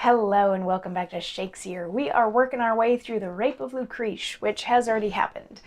Hello and welcome back to Shakesyear. We are working our way through the Rape of Lucrece, which has already happened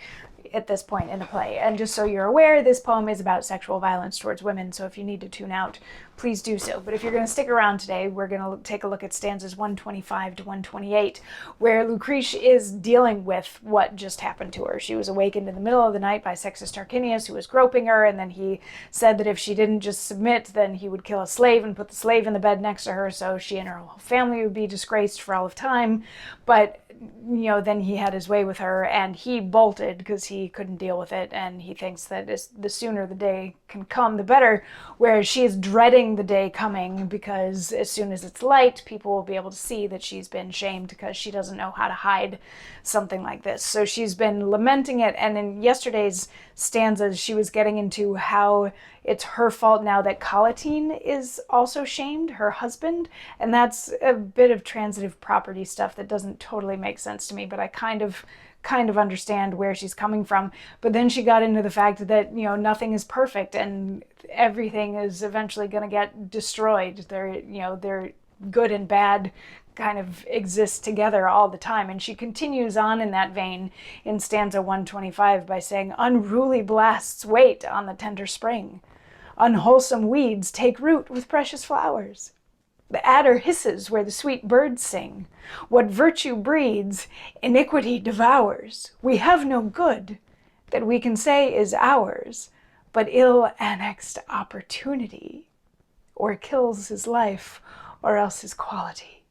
at this point in the play. And just so you're aware, this poem is about sexual violence towards women, so if you need to tune out, please do so. But if you're going to stick around today, we're going to take a look at stanzas 125 to 128, where Lucrece is dealing with what just happened to her. She was awakened in the middle of the night by Sextus Tarquinius, who was groping her, and then he said that if she didn't just submit, then he would kill a slave and put the slave in the bed next to her, so she and her whole family would be disgraced for all of time. But then he had his way with her, and he bolted because he couldn't deal with it, and he thinks that the sooner the day can come, the better, whereas she is dreading the day coming because as soon as it's light, people will be able to see that she's been shamed because she doesn't know how to hide something like this. So she's been lamenting it, and in yesterday's stanzas, she was getting into how it's her fault now that Collatine is also shamed, her husband, and that's a bit of transitive property stuff that doesn't totally make sense to me, but I kind of understand where she's coming from. But then she got into the fact that, nothing is perfect and everything is eventually going to get destroyed. They're good and bad kind of exist together all the time. And she continues on in that vein in stanza 125 by saying, "Unruly blasts wait on the tender spring. Unwholesome weeds take root with precious flowers. The adder hisses where the sweet birds sing. What virtue breeds, iniquity devours. We have no good that we can say is ours, but ill annexed opportunity, or kills his life, or else his quality.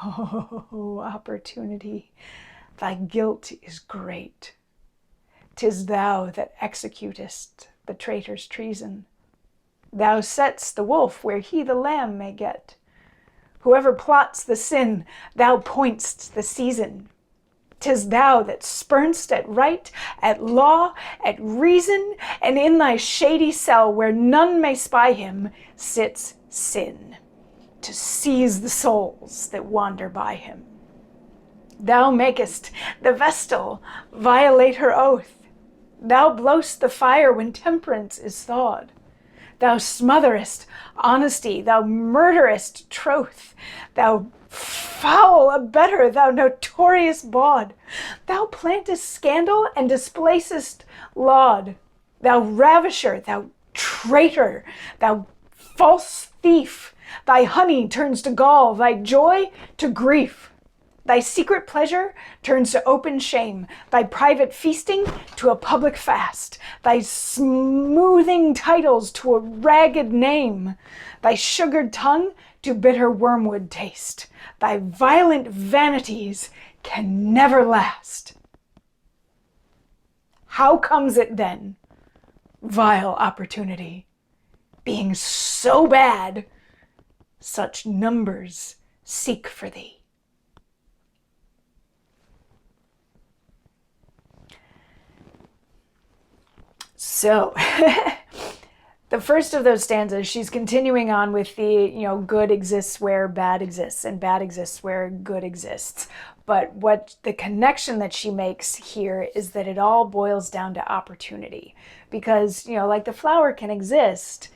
Oh, opportunity, thy guilt is great. 'Tis thou that executest the traitor's treason. Thou set'st the wolf where he the lamb may get. Whoever plots the sin, thou point'st the season. 'Tis thou that spurn'st at right, at law, at reason, and in thy shady cell, where none may spy him, sits sin, to seize the souls that wander by him. Thou makest the vestal violate her oath. Thou blow'st the fire when temperance is thawed. Thou smotherest honesty, thou murderest troth. Thou foul abettor, thou notorious bawd. Thou plantest scandal and displacest laud. Thou ravisher, thou traitor, thou false thief. Thy honey turns to gall, thy joy to grief. Thy secret pleasure turns to open shame, thy private feasting to a public fast, thy smoothing titles to a ragged name, thy sugared tongue to bitter wormwood taste. Thy violent vanities can never last. How comes it then, vile opportunity, being so bad, such numbers seek for thee?" So, the first of those stanzas, she's continuing on with the, good exists where bad exists, and bad exists where good exists. But what the connection that she makes here is that it all boils down to opportunity. Because, like the flower can exist,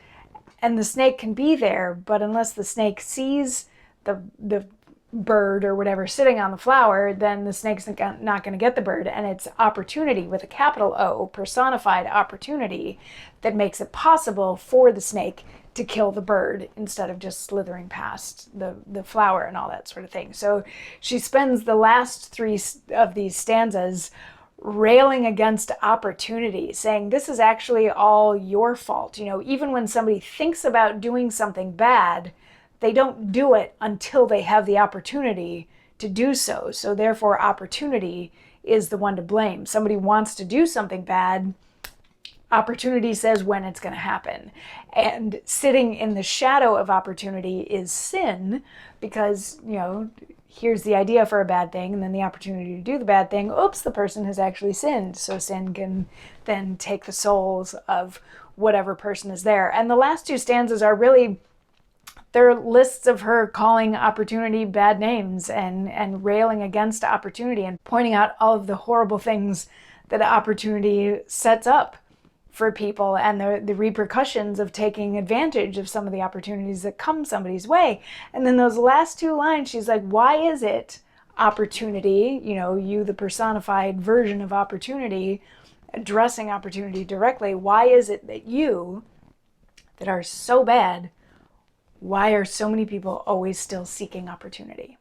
and the snake can be there, but unless the snake sees the bird or whatever sitting on the flower, then the snake's not going to get the bird. And it's opportunity with a capital O, personified opportunity, that makes it possible for the snake to kill the bird instead of just slithering past the flower and all that sort of thing. So she spends the last three of these stanzas railing against opportunity, saying this is actually all your fault. Even when somebody thinks about doing something bad, they don't do it until they have the opportunity to do so. So therefore, opportunity is the one to blame. Somebody wants to do something bad, opportunity says when it's going to happen. And sitting in the shadow of opportunity is sin, because, here's the idea for a bad thing, and then the opportunity to do the bad thing. Oops, the person has actually sinned. So sin can then take the souls of whatever person is there. And the last two stanzas are really, they're lists of her calling opportunity bad names and railing against opportunity and pointing out all of the horrible things that opportunity sets up for people and the repercussions of taking advantage of some of the opportunities that come somebody's way. And then those last two lines, she's like, why is it opportunity, you, the personified version of opportunity, addressing opportunity directly, why is it that you, that are so bad, why are so many people always still seeking opportunity?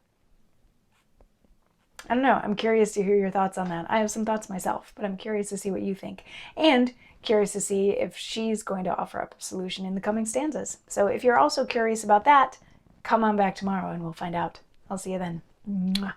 I don't know. I'm curious to hear your thoughts on that. I have some thoughts myself, but I'm curious to see what you think. And curious to see if she's going to offer up a solution in the coming stanzas. So if you're also curious about that, come on back tomorrow and we'll find out. I'll see you then. Mwah.